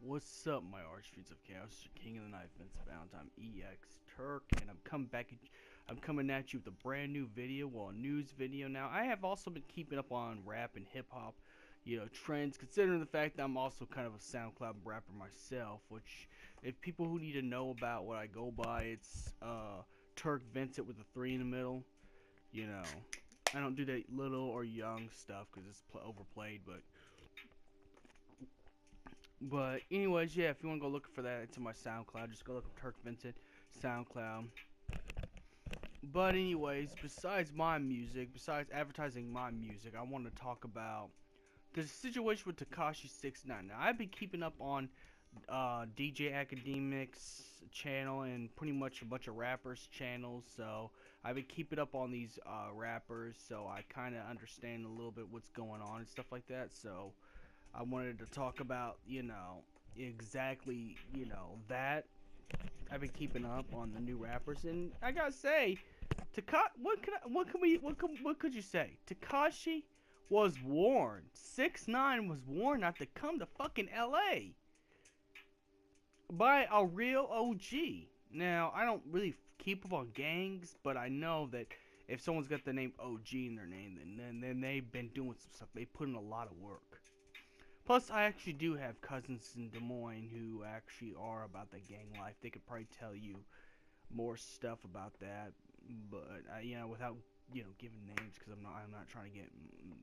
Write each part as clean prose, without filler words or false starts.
What's up, my archfiends of chaos? King of the Night, Vince Valentine, EX Turk, and I'm coming at you with a brand new video, a news video. Now, I have also been keeping up on rap and hip hop, trends. Considering the fact that I'm also kind of a SoundCloud rapper myself, which, if people who need to know about what I go by, it's Turk Vincent with a 3 in the middle. You know, I don't do that little or young stuff because it's overplayed, But anyways, yeah, if you want to go looking for that, it's in my SoundCloud. Just go look up Turk Vincent SoundCloud. But anyways, besides my music, besides advertising my music, I want to talk about the situation with Tekashi 69. Now, I've been keeping up on DJ Academic's channel and pretty much a bunch of rappers' channels. So I've been keeping up on these rappers, so I kind of understand a little bit what's going on and stuff like that. So I wanted to talk about, exactly, that. I've been keeping up on the new rappers, and I gotta say, what could you say? Tekashi was warned. 6ix9ine was warned not to come to fucking LA by a real OG. Now, I don't really keep up on gangs, but I know that if someone's got the name OG in their name, then they've been doing some stuff. They put in a lot of work. Plus, I actually do have cousins in Des Moines who actually are about the gang life. They could probably tell you more stuff about that, but without giving names, because I'm not trying to get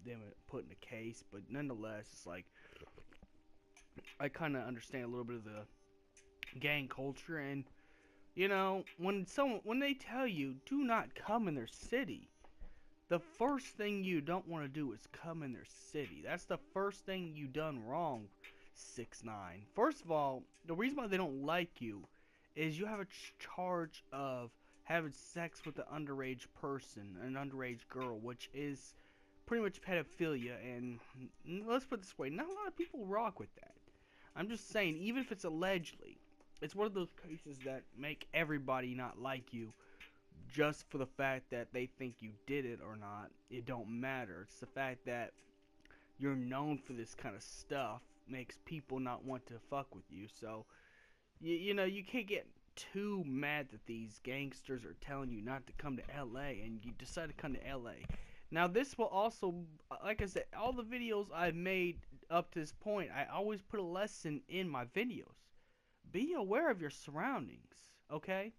them put in a case. But nonetheless, it's like I kind of understand a little bit of the gang culture, and when they tell you do not come in their city, the first thing you don't want to do is come in their city. That's the first thing you done wrong, 6ix9ine. First of all, the reason why they don't like you is you have a charge of having sex with an underage person, an underage girl, which is pretty much pedophilia. And let's put it this way, not a lot of people rock with that. I'm just saying, even if it's allegedly, it's one of those cases that make everybody not like you. Just for the fact that they think you did it or not, it don't matter. It's the fact that you're known for this kind of stuff makes people not want to fuck with you. So, you can't get too mad that these gangsters are telling you not to come to LA and you decide to come to LA. Now, this will also, like I said, all the videos I've made up to this point, I always put a lesson in my videos. Be aware of your surroundings, okay?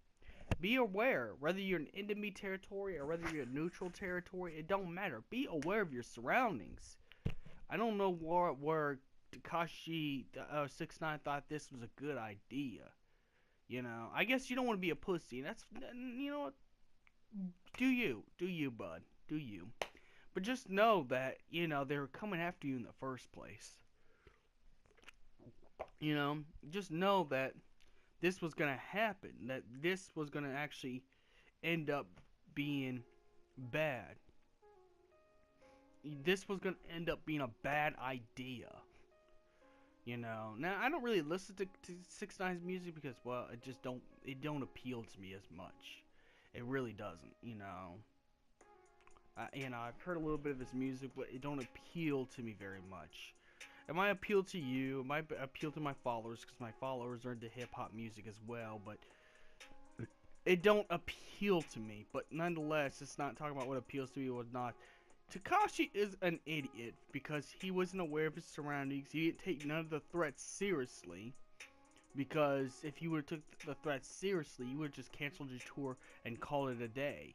Be aware, whether you're in enemy territory or whether you're in neutral territory, it don't matter. Be aware of your surroundings. I don't know where Tekashi 6ix9ine thought this was a good idea. I guess you don't want to be a pussy. That's, what? Do you, bud? Do you? But just know that they were coming after you in the first place. Just know that this was going to happen, that this was going to actually end up being bad. This was going to end up being a bad idea. Now I don't really listen to 6ix9ine's music because, well, it don't appeal to me as much. It really doesn't, I've heard a little bit of his music, but it don't appeal to me very much. It might appeal to you, it might appeal to my followers, because my followers are into hip-hop music as well, but it don't appeal to me. But nonetheless, it's not talking about what appeals to me or not. Tekashi is an idiot, because he wasn't aware of his surroundings. He didn't take none of the threats seriously, because if you would have took the threats seriously, you would have just canceled your tour and called it a day,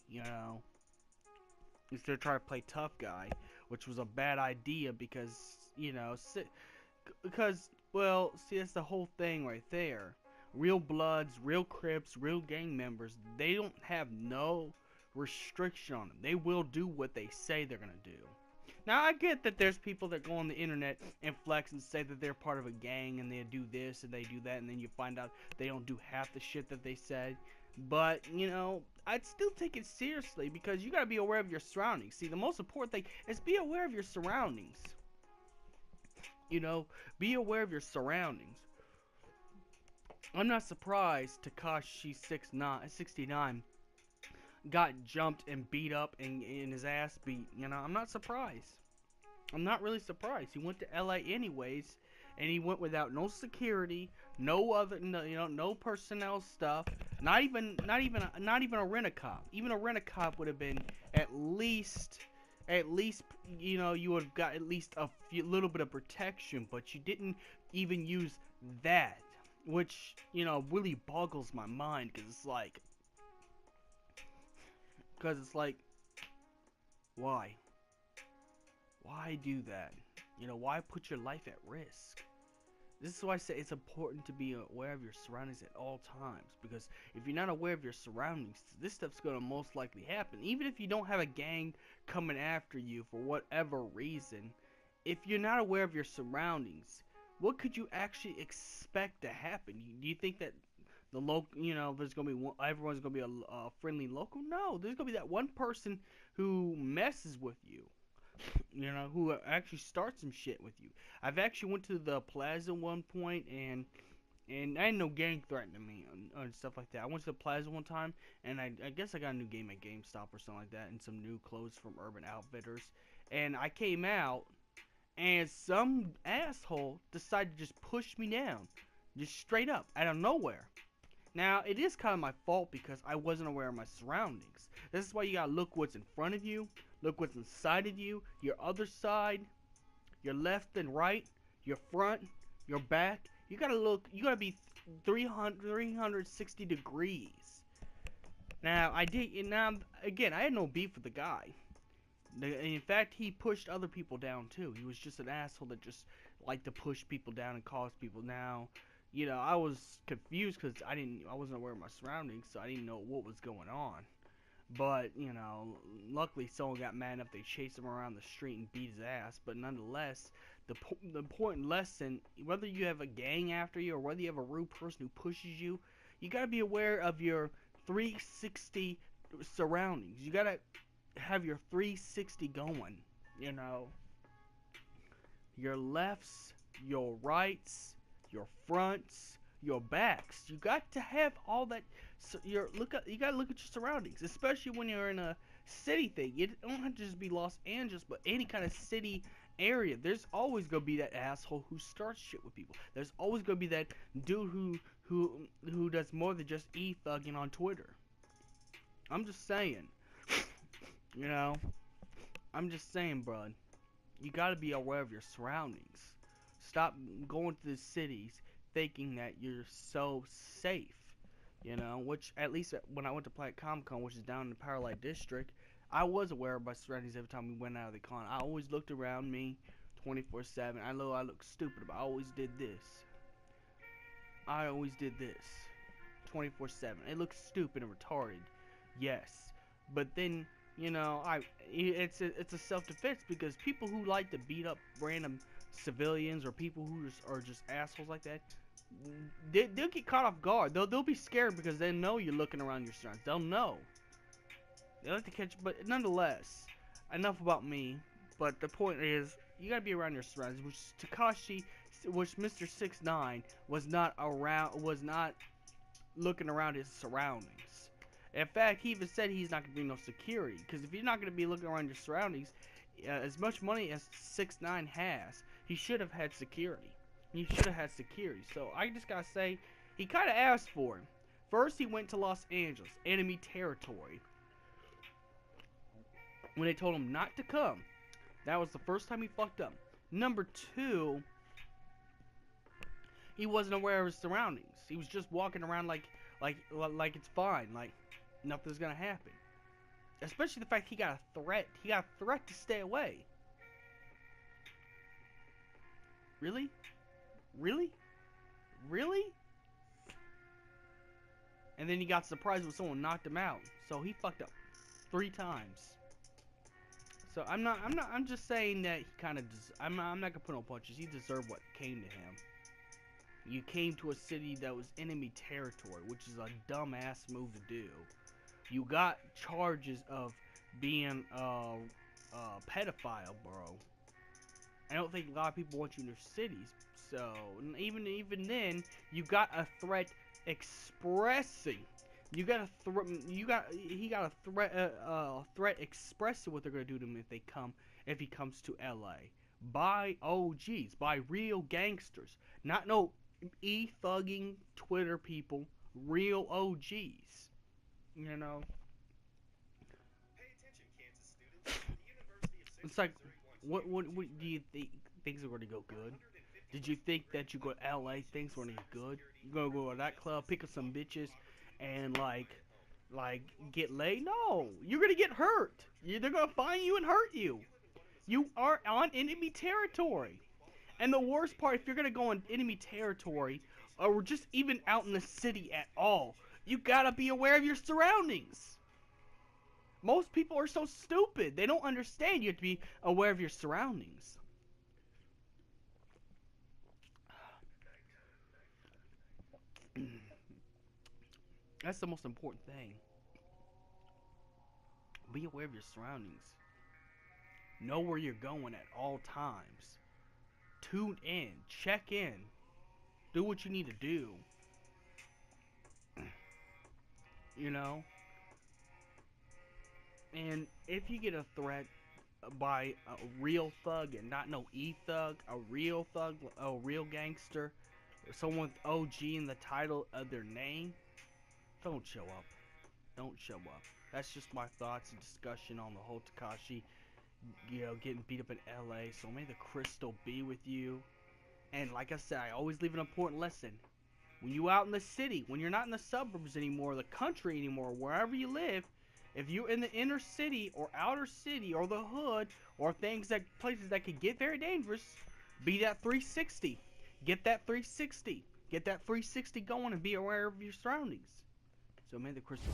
instead of trying to play tough guy, which was a bad idea, because well, see, that's the whole thing right there. real Bloods, real Crips, real gang members, they don't have no restriction on them. They will do what they say they're gonna do. Now I get that there's people that go on the internet and flex and say that they're part of a gang and they do this and they do that, and then you find out they don't do half the shit that they said. But, you know, I'd still take it seriously because you gotta be aware of your surroundings. See, the most important thing is be aware of your surroundings. You know, be aware of your surroundings. I'm not surprised Tekashi 69 got jumped and beat up and his ass beat. You know, I'm not surprised. I'm not really surprised. He went to LA anyways, and he went without no security, no personnel stuff, not even a rent-a-cop. Even a rent-a-cop would have been at least, you know, you would have got at least a little bit of protection, but you didn't even use that, which, you know, really boggles my mind, because it's like, why? Why do that? You know, why put your life at risk? This is why I say it's important to be aware of your surroundings at all times. Because if you're not aware of your surroundings, this stuff's going to most likely happen. Even if you don't have a gang coming after you for whatever reason, if you're not aware of your surroundings, what could you actually expect to happen? Do you think that the local, you know, there's gonna be everyone's gonna be a friendly local? No, there's gonna be that one person who messes with you, you know, who actually starts some shit with you. I've actually went to the plaza one point, and I had no gang threatening me and stuff like that. I went to the plaza one time, and I guess I got a new game at GameStop or something like that, and some new clothes from Urban Outfitters, and I came out, and some asshole decided to just push me down, just straight up out of nowhere. Now, it is kind of my fault because I wasn't aware of my surroundings. This is why you gotta look what's in front of you, look what's inside of you, your other side, your left and right, your front, your back. You gotta look, you gotta be 360 degrees. Now, again, I had no beef with the guy. In fact, he pushed other people down too. He was just an asshole that just liked to push people down and cause people. Now, you know, I was confused because I wasn't aware of my surroundings, so I didn't know what was going on. But, you know, luckily someone got mad enough, they chased him around the street and beat his ass. But nonetheless, the important lesson, whether you have a gang after you or whether you have a rude person who pushes you, you gotta be aware of your 360 surroundings. You gotta have your 360 going, you know. Your lefts, your rights, your fronts, your backs. You got to have all that. So you gotta look at your surroundings, especially when you're in a city thing. You don't have to just be Los Angeles, but any kind of city area. There's always gonna be that asshole who starts shit with people. There's always gonna be that dude who does more than just e-thugging on Twitter. I'm just saying, you know. I'm just saying, bud. You gotta be aware of your surroundings. Stop going to the cities thinking that you're so safe, you know, which at least when I went to play at Comic-Con, which is down in the Powerlight District, I was aware of my surroundings every time we went out of the con. I always looked around me 24/7. I know I look stupid, but I always did this. I always did this 24/7. It looks stupid and retarded, yes, but then, you know, it's a self-defense, because people who like to beat up random civilians or people who are just assholes like that, they'll get caught off guard. They'll be scared because they know you're looking around your surroundings. They'll know. They like to catch, but nonetheless, enough about me. But the point is, you gotta be around your surroundings. Which Tekashi, which Mr. 6ix9ine was not looking around his surroundings. In fact, he even said he's not gonna be no security, because if you're not gonna be looking around your surroundings, as much money as 6ix9ine has, he should have had security. He should have had security. So I just gotta say, he kind of asked for it. First, he went to Los Angeles, enemy territory, when they told him not to come. That was the first time he fucked up. Number two, he wasn't aware of his surroundings. He was just walking around like it's fine, like nothing's gonna happen. Especially the fact he got a threat. He got a threat to stay away. Really? Really? Really? and then he got surprised when someone knocked him out. So he fucked up 3 times. So I'm just saying that he kind of, I'm not gonna put no punches. He deserved what came to him. You came to a city that was enemy territory, which is a dumbass move to do. You got charges of being a pedophile, bro. I don't think a lot of people want you in their cities. So even then, you got a threat expressing. He got a threat expressing what they're gonna do to him if he comes to LA. By OGs, by real gangsters, not no thugging Twitter people, real OGs. You know. It's like, what do you think things are going to go good? Did you think that you go to LA, things were going to get good? You gonna go to that club, pick up some bitches, and like get laid? No, you're gonna get hurt. They're gonna find you and hurt you. You are on enemy territory. And the worst part, if you're gonna go on enemy territory, or just even out in the city at all, you gotta be aware of your surroundings. Most people are so stupid. They don't understand you have to be aware of your surroundings. That's the most important thing. Be aware of your surroundings. Know where you're going at all times. Tune in. Check in. Do what you need to do. You know? And if you get a threat by a real thug and not no e-thug, a real thug, a real gangster, or someone with OG in the title of their name, don't show up. Don't show up. That's just my thoughts and discussion on the whole Tekashi, getting beat up in LA. So may the crystal be with you. And like I said, I always leave an important lesson. When you out in the city, when you're not in the suburbs anymore, the country anymore, wherever you live, if you're in the inner city or outer city or the hood or places that could get very dangerous, be that 360. Get that 360. Get that 360 going and be aware of your surroundings. So may the crystal